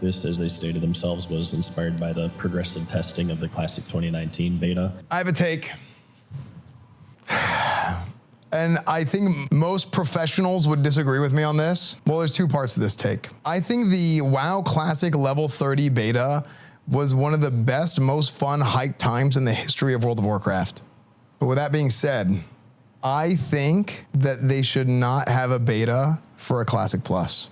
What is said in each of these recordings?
This, as they stated themselves, was inspired by the progressive testing of the Classic 2019 beta. I have a take. And I think most professionals would disagree with me on this. Well, there's two parts to this take. I think the WoW Classic level 30 beta was one of the best, most fun hype times in the history of World of Warcraft. But with that being said, I think that they should not have a beta for a Classic Plus.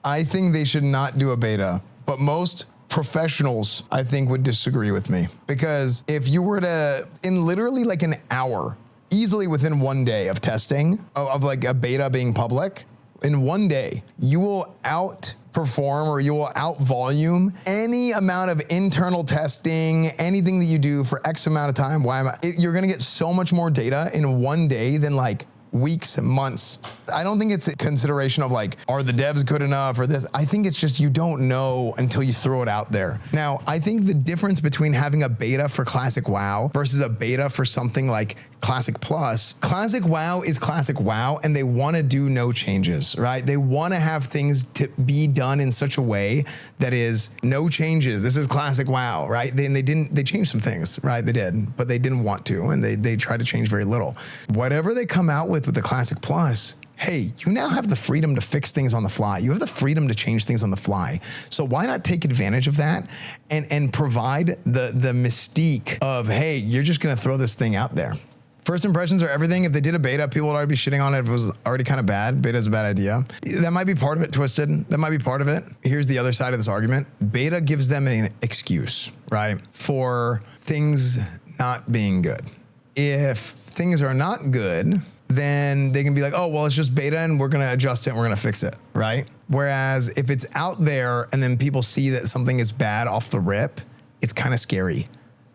I think they should not do a beta, but most professionals, I think, would disagree with me. Because if you were to, in literally like an hour, easily within 1 day of testing, of like a beta being public, in 1 day, you will outperform or you will out volume any amount of internal testing, anything that you do for X amount of time. You're gonna get so much more data in 1 day than like weeks and months. I don't think it's a consideration of like, are the devs good enough or this? I think it's just you don't know until you throw it out there. Now, I think the difference between having a beta for Classic WoW versus a beta for something like Classic Plus, Classic WoW is Classic WoW and they want to do no changes, right? They want to have things to be done in such a way that is no changes. This is Classic WoW, right? They changed some things, right? They did, but they didn't want to, and they tried to change very little. Whatever they come out with the Classic Plus, hey, you now have the freedom to fix things on the fly. You have the freedom to change things on the fly. So why not take advantage of that and provide the mystique of, hey, you're just gonna throw this thing out there. First impressions are everything. If they did a beta, people would already be shitting on it if it was already kind of bad. Beta is a bad idea. That might be part of it, Twisted. That might be part of it. Here's the other side of this argument. Beta gives them an excuse, right, for things not being good. If things are not good, then they can be like, oh, well, it's just beta and we're gonna adjust it and we're gonna fix it, right? Whereas if it's out there and then people see that something is bad off the rip, it's kind of scary.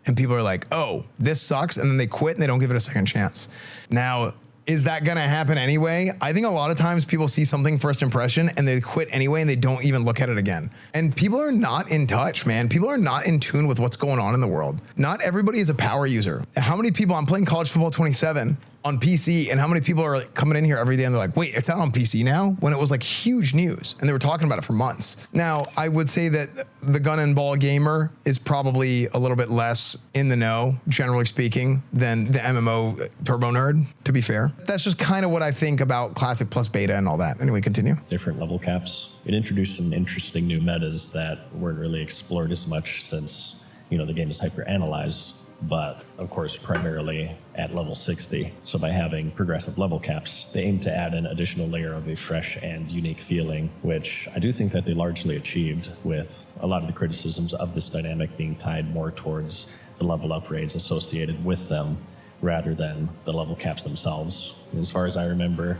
And people are like, oh, this sucks, and then they quit and they don't give it a second chance. Now, is that gonna happen anyway? I think a lot of times people see something first impression and they quit anyway and they don't even look at it again. And people are not in touch, man. People are not in tune with what's going on in the world. Not everybody is a power user. How many people, I'm playing College Football 27 on PC, and how many people are like coming in here every day and they're like, wait, it's out on PC now? When it was like huge news and they were talking about it for months. Now, I would say that the gun and ball gamer is probably a little bit less in the know, generally speaking, than the MMO turbo nerd, to be fair. That's just kind of what I think about Classic Plus beta and all that. Anyway, continue. Different level caps. It introduced some interesting new metas that weren't really explored as much since, you know, the game is hyper-analyzed, but of course primarily at level 60. So by having progressive level caps, they aim to add an additional layer of a fresh and unique feeling, which I do think that they largely achieved, with a lot of the criticisms of this dynamic being tied more towards the level upgrades associated with them rather than the level caps themselves. As far as I remember,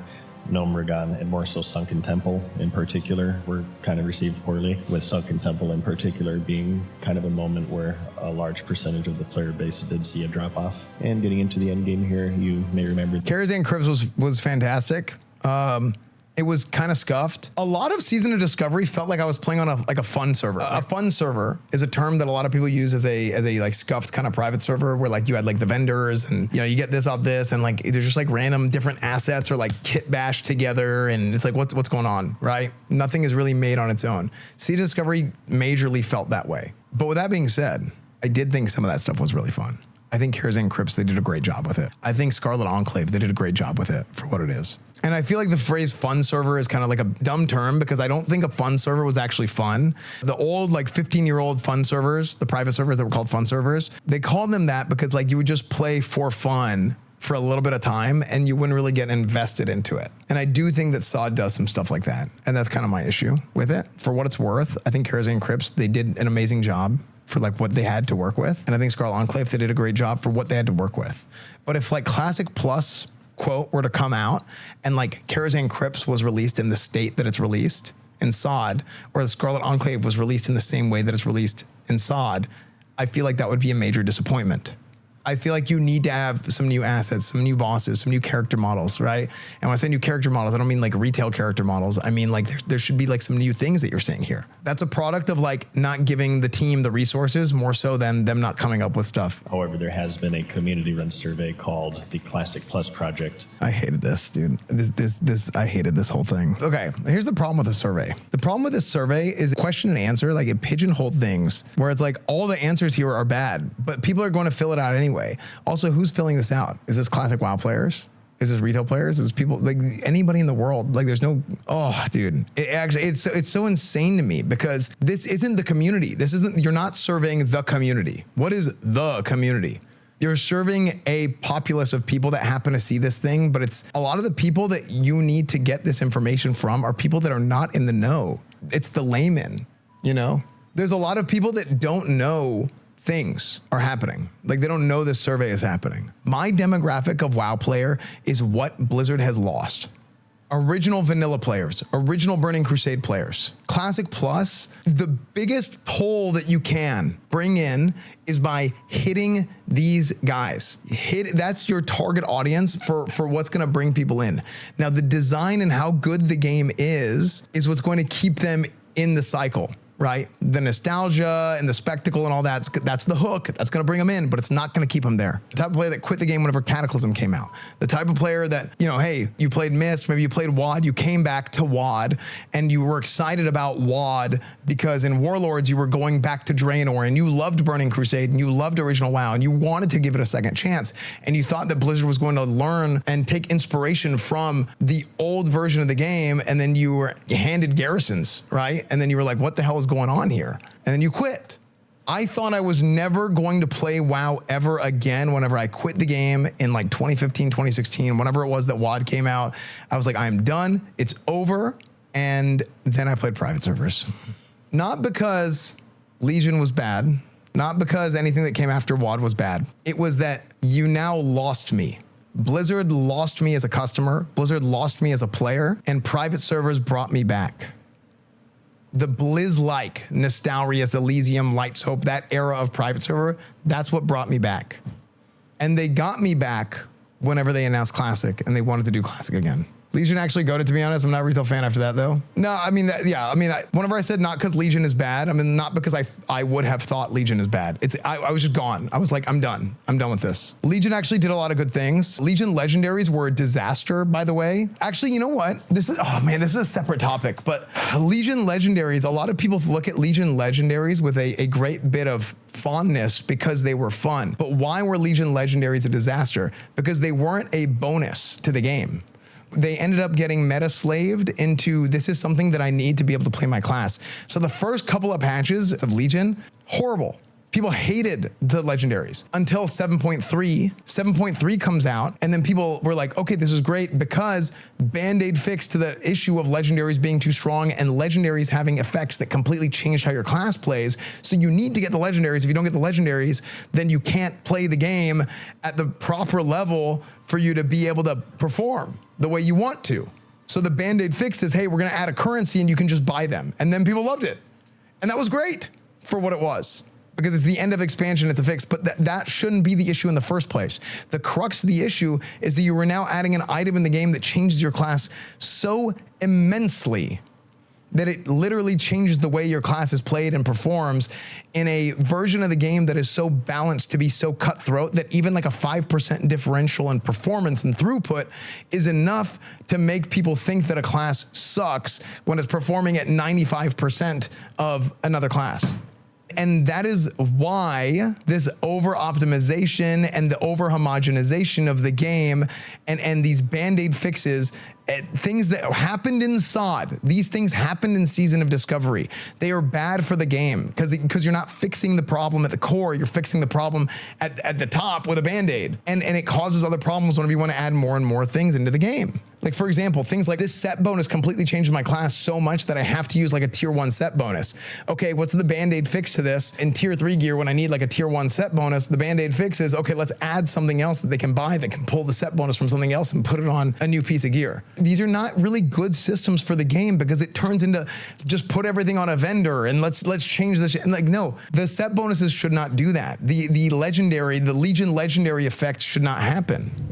Gnomeregan and more so Sunken Temple in particular were kind of received poorly, with Sunken Temple in particular being kind of a moment where a large percentage of the player base did see a drop off. And getting into the end game here, you may remember Karazhan Crypts was fantastic. It was kind of scuffed. A lot of Season of Discovery felt like I was playing on a fun server. A fun server is a term that a lot of people use as a like scuffed kind of private server where like you had like the vendors and, you know, you get this off this and like there's just like random different assets or like kit bashed together and it's like what's going on, right? Nothing is really made on its own. Season of Discovery majorly felt that way. But with that being said, I did think some of that stuff was really fun. I think Karazhan Crypts, they did a great job with it. I think Scarlet Enclave, they did a great job with it for what it is. And I feel like the phrase fun server is kind of like a dumb term because I don't think a fun server was actually fun. The old like 15-year-old fun servers, the private servers that were called fun servers, they called them that because like you would just play for fun for a little bit of time and you wouldn't really get invested into it. And I do think that SOD does some stuff like that. And that's kind of my issue with it. For what it's worth, I think Karazhan Crypts, they did an amazing job for like what they had to work with. And I think Scarlet Enclave, they did a great job for what they had to work with. But if like Classic Plus quote were to come out and like Karazhan Crypts was released in the state that it's released in SOD, or the Scarlet Enclave was released in the same way that it's released in SOD, I feel like that would be a major disappointment. I feel like you need to have some new assets, some new bosses, some new character models, right? And when I say new character models, I don't mean like retail character models. I mean like there should be like some new things that you're seeing here. That's a product of like not giving the team the resources more so than them not coming up with stuff. However, there has been a community-run survey called the Classic Plus Project. I hated this, dude. I hated this whole thing. Okay, here's the problem with the survey. The problem with this survey is question and answer, like it pigeonholed things where it's like all the answers here are bad, but people are going to fill it out anyway. Also, who's filling this out? Is this classic WoW players? Is this retail players? Is this people, like anybody in the world? Like there's no, oh dude, it's so insane to me because this isn't the community. This isn't, you're not serving the community. What is the community? You're serving a populace of people that happen to see this thing, but it's a lot of the people that you need to get this information from are people that are not in the know. It's the layman, you know? There's a lot of people that don't know things are happening. Like they don't know this survey is happening. My demographic of WoW player is what Blizzard has lost. Original vanilla players, original Burning Crusade players. Classic Plus, the biggest pull that you can bring in is by hitting these guys. That's your target audience for what's gonna bring people in. Now the design and how good the game is what's going to keep them in the cycle. Right? The nostalgia and the spectacle and all that's the hook. That's going to bring them in, but it's not going to keep them there. The type of player that quit the game whenever Cataclysm came out. The type of player that, you know, hey, you played Mist, maybe you played WoD, you came back to WoD and you were excited about WoD because in Warlords you were going back to Draenor and you loved Burning Crusade and you loved original WoW and you wanted to give it a second chance and you thought that Blizzard was going to learn and take inspiration from the old version of the game and then you were handed garrisons, right? And then you were like, what the hell is going on here? And then you quit. I thought I was never going to play WoW ever again whenever I quit the game in like 2015, 2016, whenever it was that WoD came out. I was like, I am done. It's over. And then I played private servers. Not because Legion was bad, not because anything that came after WoD was bad. It was that you now lost me. Blizzard lost me as a customer. Blizzard lost me as a player, and private servers brought me back. The Blizz-like Nostalrius, Elysium, Light's Hope, that era of private server, that's what brought me back. And they got me back whenever they announced Classic, and they wanted to do Classic again. Legion actually goated, to be honest. I'm not a retail fan after that, though. No, I mean, whenever I said not because Legion is bad, I mean, not because I would have thought Legion is bad. I was just gone. I was like, I'm done. I'm done with this. Legion actually did a lot of good things. Legion legendaries were a disaster, by the way. Actually, you know what? This is a separate topic, but Legion legendaries, a lot of people look at Legion legendaries with a great bit of fondness because they were fun. But why were Legion legendaries a disaster? Because they weren't a bonus to the game. They ended up getting meta-slaved into, this is something that I need to be able to play my class. So the first couple of patches of Legion, horrible. People hated the legendaries until 7.3. 7.3 comes out, and then people were like, okay, this is great because Band-Aid fixed to the issue of legendaries being too strong and legendaries having effects that completely changed how your class plays. So you need to get the legendaries. If you don't get the legendaries, then you can't play the game at the proper level for you to be able to perform the way you want to. So the Band-Aid fix is, hey, we're gonna add a currency and you can just buy them. And then people loved it. And that was great for what it was, because it's the end of expansion, it's a fix, but that shouldn't be the issue in the first place. The crux of the issue is that you are now adding an item in the game that changes your class so immensely that it literally changes the way your class is played and performs in a version of the game that is so balanced to be so cutthroat that even like a 5% differential in performance and throughput is enough to make people think that a class sucks when it's performing at 95% of another class. And that is why this over-optimization and the over-homogenization of the game and these Band-Aid fixes, things that happened in SOD, these things happened in Season of Discovery. They are bad for the game because you're not fixing the problem at the core, you're fixing the problem at the top with a Band-Aid. And it causes other problems whenever you want to add more and more things into the game. Like, for example, things like this set bonus completely changes my class so much that I have to use like a tier 1 set bonus. Okay, what's the Band-Aid fix to this? In tier 3 gear, when I need like a tier 1 set bonus, the Band-Aid fix is, okay, let's add something else that they can buy that can pull the set bonus from something else and put it on a new piece of gear. these are not really good systems for the game, because it turns into just put everything on a vendor and let's change this. And like, no, the set bonuses should not do that. The Legion legendary effect should not happen.